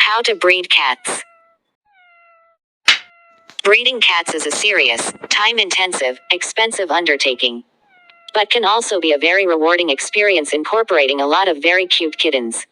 How to breed cats. Breeding cats is a serious, time-intensive, expensive undertaking, but can also be a very rewarding experience incorporating a lot of very cute kittens.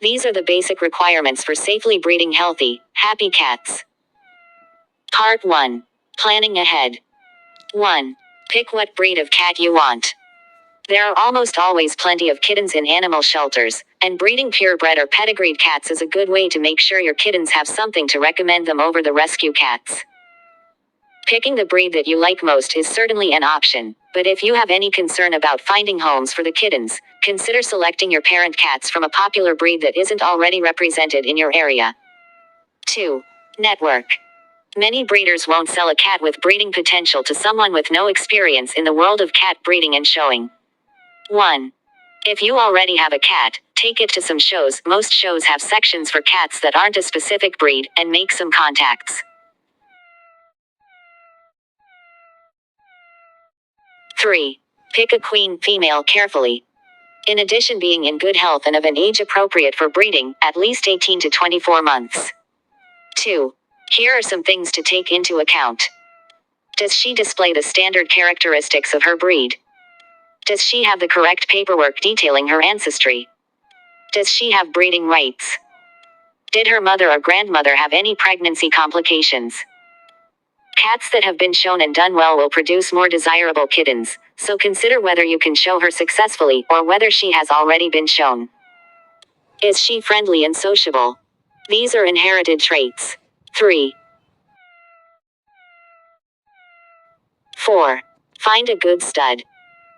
These are the basic requirements for safely breeding healthy, happy cats. Part 1. Planning ahead. 1. Pick what breed of cat you want. There are almost always plenty of kittens in animal shelters, and breeding purebred or pedigreed cats is a good way to make sure your kittens have something to recommend them over the rescue cats. Picking the breed that you like most is certainly an option, but if you have any concern about finding homes for the kittens, consider selecting your parent cats from a popular breed that isn't already represented in your area. 2. Network. Many breeders won't sell a cat with breeding potential to someone with no experience in the world of cat breeding and showing. 1. If you already have a cat, take it to some shows. Most shows have sections for cats that aren't a specific breed, and make some contacts. 3. Pick a queen female carefully. In addition being in good health and of an age appropriate for breeding, at least 18 to 24 months. 2. Here are some things to take into account. Does she display the standard characteristics of her breed? Does she have the correct paperwork detailing her ancestry? Does she have breeding rights? Did her mother or grandmother have any pregnancy complications? Cats that have been shown and done well will produce more desirable kittens, so consider whether you can show her successfully or whether she has already been shown. Is she friendly and sociable? These are inherited traits. 3. 4. Find a good stud.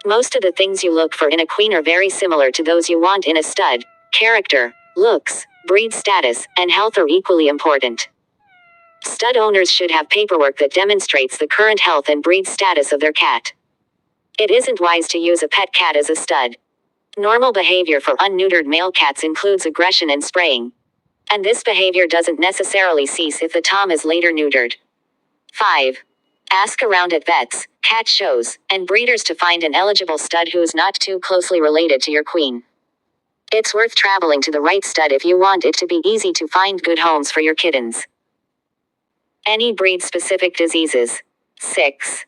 Most of the things you look for in a queen are very similar to those you want in a stud. Character, looks, breed status, and health are equally important. Stud owners should have paperwork that demonstrates the current health and breed status of their cat. It isn't wise to use a pet cat as a stud. Normal behavior for unneutered male cats includes aggression and spraying. And this behavior doesn't necessarily cease if the tom is later neutered. 5. Ask around at vets, cat shows, and breeders to find an eligible stud who's not too closely related to your queen. It's worth traveling to the right stud if you want it to be easy to find good homes for your kittens. Any breed-specific diseases. 6.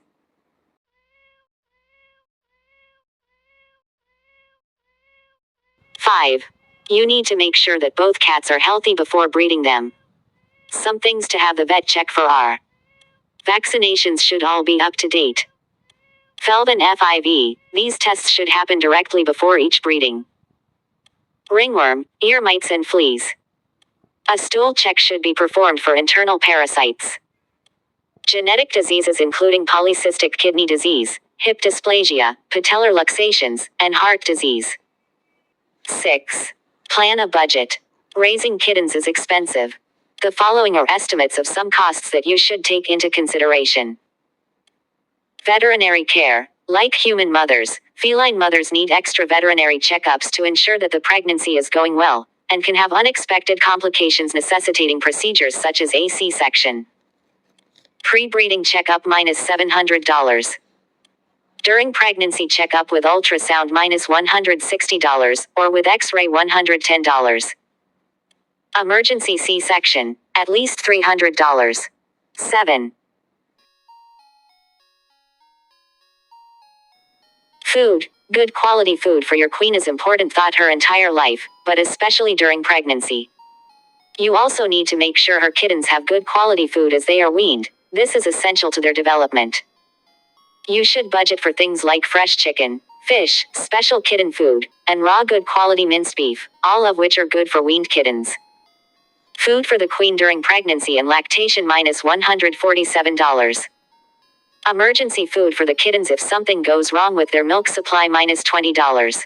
5. You need to make sure that both cats are healthy before breeding them. Some things to have the vet check for are: vaccinations should all be up to date. FELV and FIV, these tests should happen directly before each breeding. Ringworm, ear mites and fleas. A stool check should be performed for internal parasites. Genetic diseases including polycystic kidney disease, hip dysplasia, patellar luxations, and heart disease. 6. Plan a budget. Raising kittens is expensive. The following are estimates of some costs that you should take into consideration. Veterinary care. Like human mothers, feline mothers need extra veterinary checkups to ensure that the pregnancy is going well, and can have unexpected complications necessitating procedures such as a C-section. Pre-breeding checkup -$700. During pregnancy checkup with ultrasound -$160, or with X-ray $110. Emergency C-section, at least $300. 7. Food. Good quality food for your queen is important throughout her entire life, but especially during pregnancy. You also need to make sure her kittens have good quality food as they are weaned. This is essential to their development. You should budget for things like fresh chicken, fish, special kitten food, and raw good quality minced beef, all of which are good for weaned kittens. Food for the queen during pregnancy and lactation -$147. Emergency food for the kittens if something goes wrong with their milk supply -$20.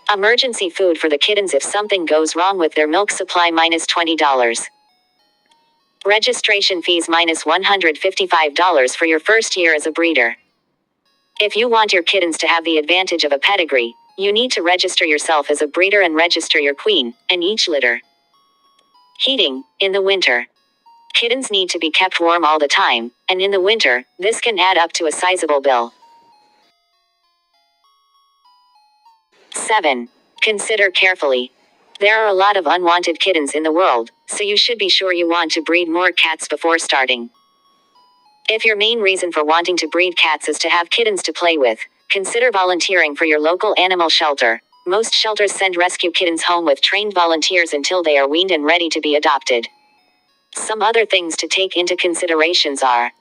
Emergency food for the kittens if something goes wrong with their milk supply -$20. Registration fees -$155 for your first year as a breeder. If you want your kittens to have the advantage of a pedigree, you need to register yourself as a breeder and register your queen, and each litter. Heating. In the winter, kittens need to be kept warm all the time, and in the winter, this can add up to a sizable bill. 7. Consider carefully. There are a lot of unwanted kittens in the world, so you should be sure you want to breed more cats before starting. If your main reason for wanting to breed cats is to have kittens to play with, consider volunteering for your local animal shelter. Most shelters send rescue kittens home with trained volunteers until they are weaned and ready to be adopted. Some other things to take into considerations are: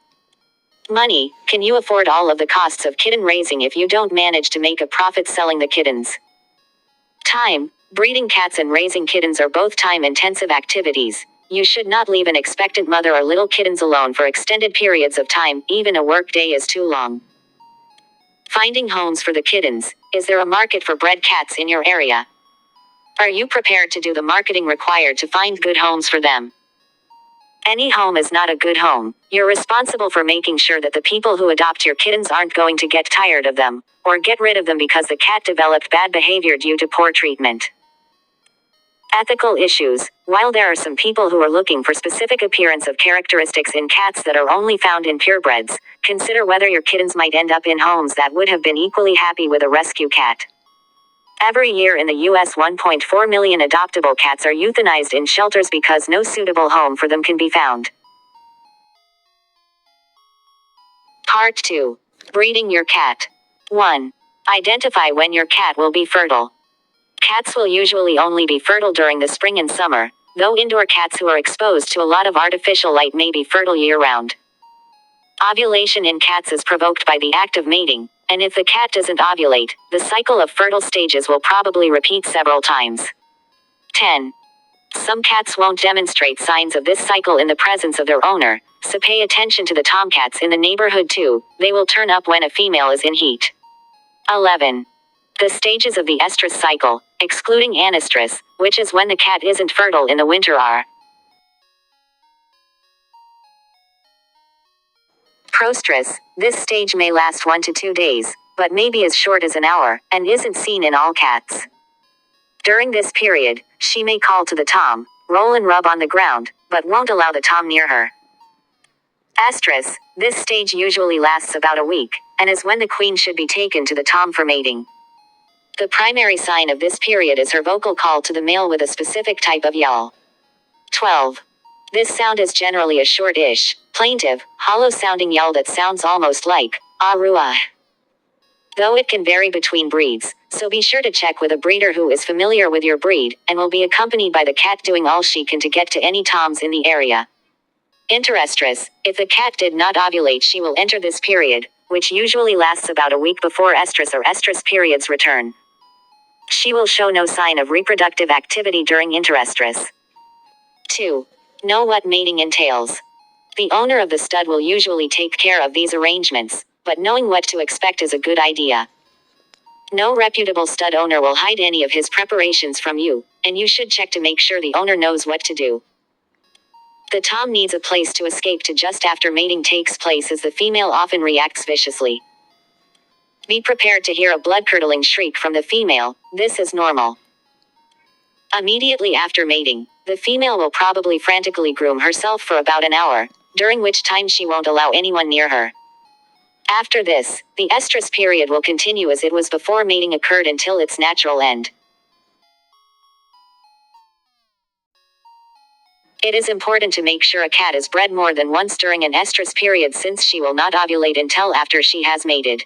money. Can you afford all of the costs of kitten raising if you don't manage to make a profit selling the kittens? Time. Breeding cats and raising kittens are both time-intensive activities. You should not leave an expectant mother or little kittens alone for extended periods of time, even a work day is too long. Finding homes for the kittens. Is there a market for bred cats in your area? Are you prepared to do the marketing required to find good homes for them? Any home is not a good home. You're responsible for making sure that the people who adopt your kittens aren't going to get tired of them, or get rid of them because the cat developed bad behavior due to poor treatment. Ethical issues. While there are some people who are looking for specific appearance of characteristics in cats that are only found in purebreds, consider whether your kittens might end up in homes that would have been equally happy with a rescue cat. Every year in the US, 1.4 million adoptable cats are euthanized in shelters because no suitable home for them can be found. Part 2. Breeding your cat. 1. Identify when your cat will be fertile. Cats will usually only be fertile during the spring and summer, though indoor cats who are exposed to a lot of artificial light may be fertile year-round. Ovulation in cats is provoked by the act of mating, and if the cat doesn't ovulate, the cycle of fertile stages will probably repeat several times. 10. Some cats won't demonstrate signs of this cycle in the presence of their owner, so pay attention to the tomcats in the neighborhood too. They will turn up when a female is in heat. 11. The stages of the estrus cycle, excluding anestrus, which is when the cat isn't fertile in the winter, are: prostrus. This stage may last 1 to 2 days, but may be as short as an hour, and isn't seen in all cats. During this period, she may call to the tom, roll and rub on the ground, but won't allow the tom near her. Estrus. This stage usually lasts about a week, and is when the queen should be taken to the tom for mating. The primary sign of this period is her vocal call to the male with a specific type of yell. 12. This sound is generally a short-ish, plaintive, hollow-sounding yell that sounds almost like ah-roo-ah. Though it can vary between breeds, so be sure to check with a breeder who is familiar with your breed, and will be accompanied by the cat doing all she can to get to any toms in the area. Interestrus. If the cat did not ovulate, she will enter this period, which usually lasts about a week before estrus or estrus periods return. She will show no sign of reproductive activity during interestrus. 2. Know what mating entails. The owner of the stud will usually take care of these arrangements, but knowing what to expect is a good idea. No reputable stud owner will hide any of his preparations from you, and you should check to make sure the owner knows what to do. The tom needs a place to escape to just after mating takes place, as the female often reacts viciously. Be prepared to hear a blood-curdling shriek from the female. This is normal. Immediately after mating, the female will probably frantically groom herself for about an hour, during which time she won't allow anyone near her. After this, the estrus period will continue as it was before mating occurred until its natural end. It is important to make sure a cat is bred more than once during an estrus period, since she will not ovulate until after she has mated.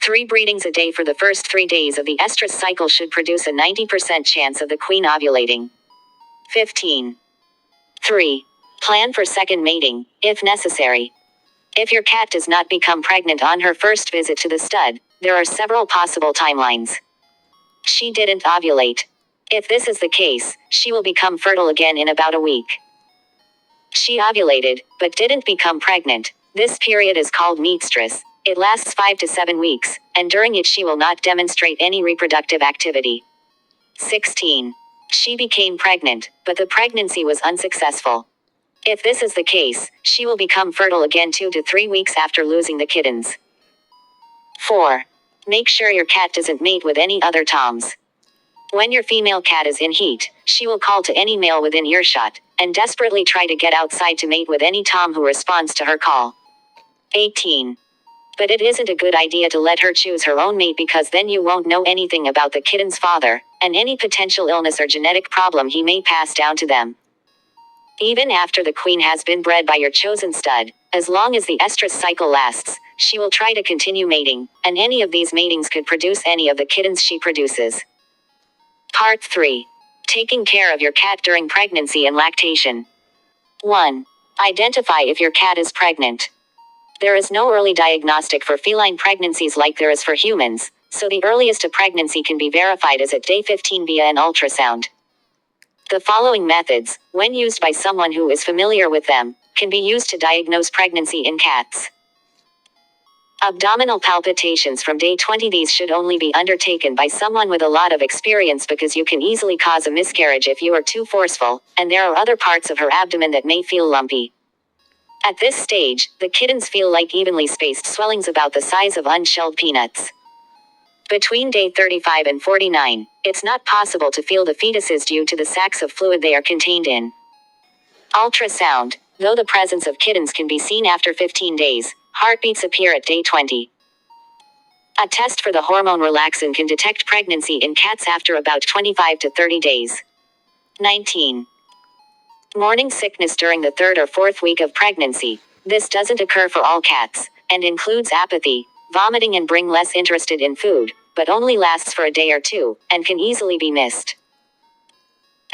3 breedings a day for the first 3 days of the estrus cycle should produce a 90% chance of the queen ovulating. 15. 3. Plan for second mating, if necessary. If your cat does not become pregnant on her first visit to the stud, there are several possible timelines. She didn't ovulate. If this is the case, she will become fertile again in about a week. She ovulated, but didn't become pregnant. This period is called meestrus. It lasts 5 to 7 weeks, and during it she will not demonstrate any reproductive activity. 16. She became pregnant, but the pregnancy was unsuccessful. If this is the case, she will become fertile again 2 to 3 weeks after losing the kittens. 4. Make sure your cat doesn't mate with any other toms. When your female cat is in heat, she will call to any male within earshot, and desperately try to get outside to mate with any tom who responds to her call. 18. But it isn't a good idea to let her choose her own mate because then you won't know anything about the kitten's father, and any potential illness or genetic problem he may pass down to them. Even after the queen has been bred by your chosen stud, as long as the estrus cycle lasts, she will try to continue mating, and any of these matings could produce any of the kittens she produces. Part 3. Taking care of your cat during pregnancy and lactation. 1. Identify if your cat is pregnant. There is no early diagnostic for feline pregnancies like there is for humans, so the earliest a pregnancy can be verified is at day 15 via an ultrasound. The following methods, when used by someone who is familiar with them, can be used to diagnose pregnancy in cats. Abdominal palpitations from day 20. These should only be undertaken by someone with a lot of experience because you can easily cause a miscarriage if you are too forceful, and there are other parts of her abdomen that may feel lumpy. At this stage, the kittens feel like evenly spaced swellings about the size of unshelled peanuts. Between day 35 and 49, it's not possible to feel the fetuses due to the sacs of fluid they are contained in. Ultrasound. Though the presence of kittens can be seen after 15 days, heartbeats appear at day 20. A test for the hormone relaxin can detect pregnancy in cats after about 25 to 30 days. 19. Morning sickness during the 3rd or 4th week of pregnancy. This doesn't occur for all cats, and includes apathy, vomiting and being less interested in food, but only lasts for a day or two, and can easily be missed.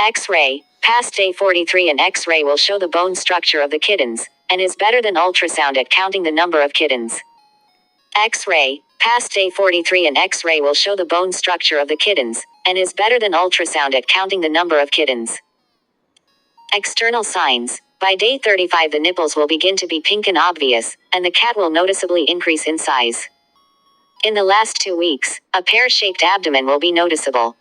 X-ray. Past day 43 an X-ray will show the bone structure of the kittens, and is better than ultrasound at counting the number of kittens. X-ray. Past day 43 an X-ray will show the bone structure of the kittens, and is better than ultrasound at counting the number of kittens. External signs. By day 35 the nipples will begin to be pink and obvious, and the cat will noticeably increase in size. In the last 2 weeks, a pear-shaped abdomen will be noticeable.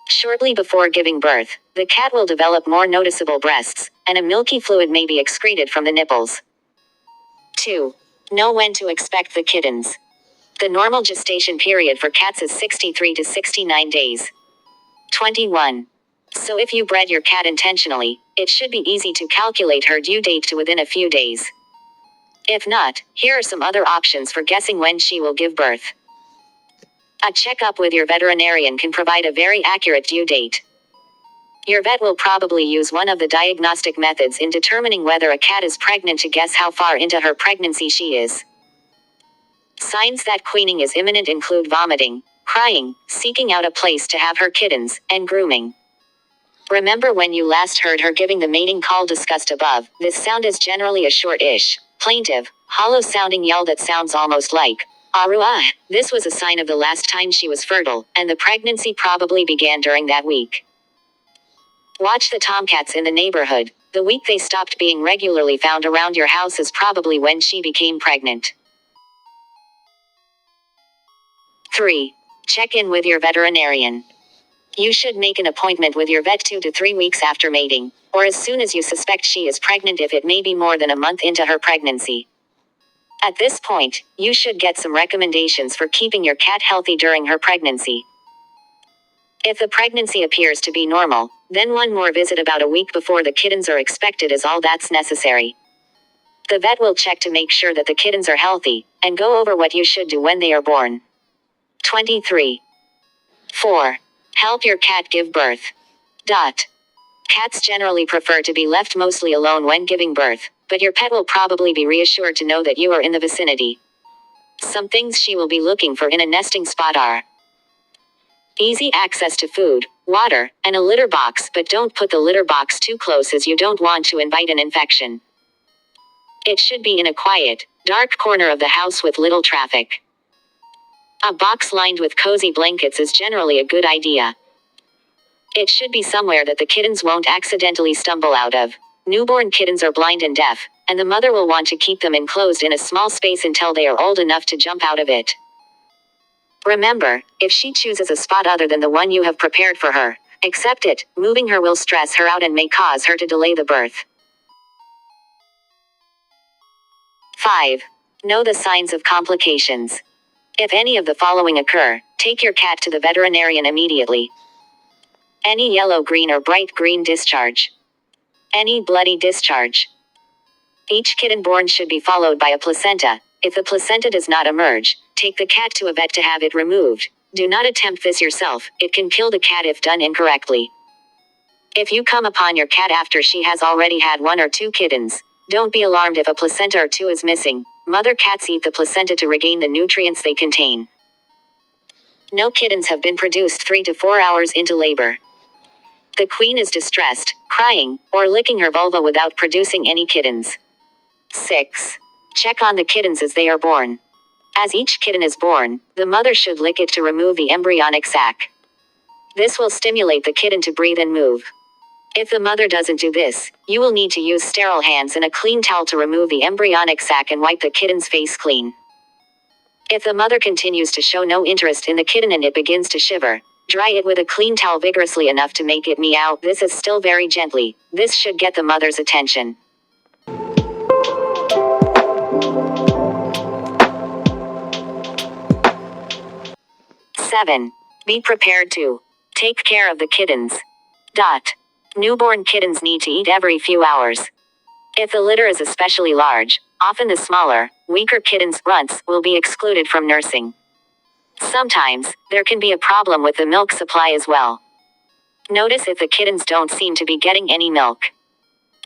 Shortly before giving birth, the cat will develop more noticeable breasts, and a milky fluid may be excreted from the nipples. 2. Know when to expect the kittens. The normal gestation period for cats is 63 to 69 days. 21. So if you bred your cat intentionally, it should be easy to calculate her due date to within a few days. If not, here are some other options for guessing when she will give birth. A checkup with your veterinarian can provide a very accurate due date. Your vet will probably use one of the diagnostic methods in determining whether a cat is pregnant to guess how far into her pregnancy she is. Signs that queening is imminent include vomiting, crying, seeking out a place to have her kittens, and grooming. Remember when you last heard her giving the mating call discussed above, this sound is generally a short-ish, plaintive, hollow-sounding yell that sounds almost like "Arua." This was a sign of the last time she was fertile, and the pregnancy probably began during that week. Watch the tomcats in the neighborhood. The week they stopped being regularly found around your house is probably when she became pregnant. 3. Check in with your veterinarian. You should make an appointment with your vet 2 to 3 weeks after mating, or as soon as you suspect she is pregnant if it may be more than a month into her pregnancy. At this point, you should get some recommendations for keeping your cat healthy during her pregnancy. If the pregnancy appears to be normal, then one more visit about a week before the kittens are expected is all that's necessary. The vet will check to make sure that the kittens are healthy, and go over what you should do when they are born. 23. 4. Help your cat give birth. Cats generally prefer to be left mostly alone when giving birth, but your pet will probably be reassured to know that you are in the vicinity. Some things she will be looking for in a nesting spot are easy access to food, water, and a litter box, but don't put the litter box too close as you don't want to invite an infection. It should be in a quiet, dark corner of the house with little traffic. A box lined with cozy blankets is generally a good idea. It should be somewhere that the kittens won't accidentally stumble out of. Newborn kittens are blind and deaf, and the mother will want to keep them enclosed in a small space until they are old enough to jump out of it. Remember, if she chooses a spot other than the one you have prepared for her, accept it. Moving her will stress her out and may cause her to delay the birth. 5. Know the signs of complications. If any of the following occur, take your cat to the veterinarian immediately. Any yellow, green, or bright green discharge. Any bloody discharge. Each kitten born should be followed by a placenta. If the placenta does not emerge, take the cat to a vet to have it removed. Do not attempt this yourself, it can kill the cat if done incorrectly. If you come upon your cat after she has already had 1 or 2 kittens, don't be alarmed if a placenta or 2 is missing. Mother cats eat the placenta to regain the nutrients they contain. No kittens have been produced 3 to 4 hours into labor. The queen is distressed, crying, or licking her vulva without producing any kittens. 6. Check on the kittens as they are born. As each kitten is born, the mother should lick it to remove the embryonic sac. This will stimulate the kitten to breathe and move. If the mother doesn't do this, you will need to use sterile hands and a clean towel to remove the embryonic sac and wipe the kitten's face clean. If the mother continues to show no interest in the kitten and it begins to shiver, dry it with a clean towel vigorously enough to make it meow. This is still very gently. This should get the mother's attention. 7. Be prepared to take care of the kittens. Newborn kittens need to eat every few hours. If the litter is especially large, often the smaller, weaker kittens, runts, will be excluded from nursing. Sometimes, there can be a problem with the milk supply as well. Notice if the kittens don't seem to be getting any milk.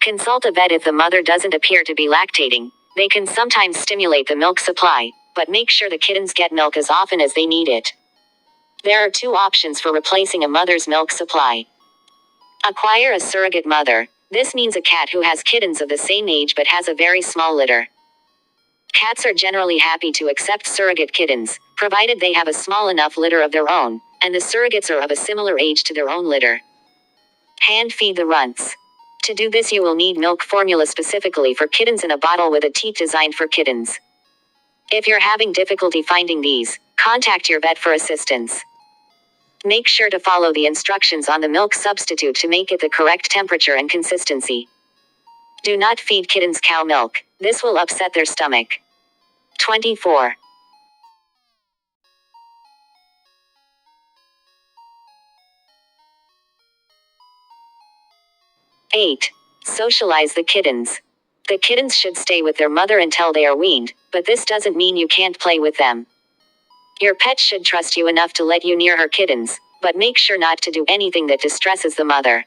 Consult a vet if the mother doesn't appear to be lactating. They can sometimes stimulate the milk supply, but make sure the kittens get milk as often as they need it. There are 2 options for replacing a mother's milk supply. Acquire a surrogate mother. This means a cat who has kittens of the same age but has a very small litter. Cats are generally happy to accept surrogate kittens, provided they have a small enough litter of their own, and the surrogates are of a similar age to their own litter. Hand feed the runts. To do this you will need milk formula specifically for kittens in a bottle with a teat designed for kittens. If you're having difficulty finding these, contact your vet for assistance. Make sure to follow the instructions on the milk substitute to make it the correct temperature and consistency. Do not feed kittens cow milk. This will upset their stomach. 24. 8. Socialize the kittens. The kittens should stay with their mother until they are weaned, but this doesn't mean you can't play with them. Your pet should trust you enough to let you near her kittens, but make sure not to do anything that distresses the mother.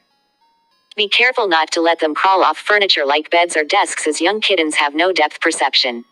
Be careful not to let them crawl off furniture like beds or desks as young kittens have no depth perception.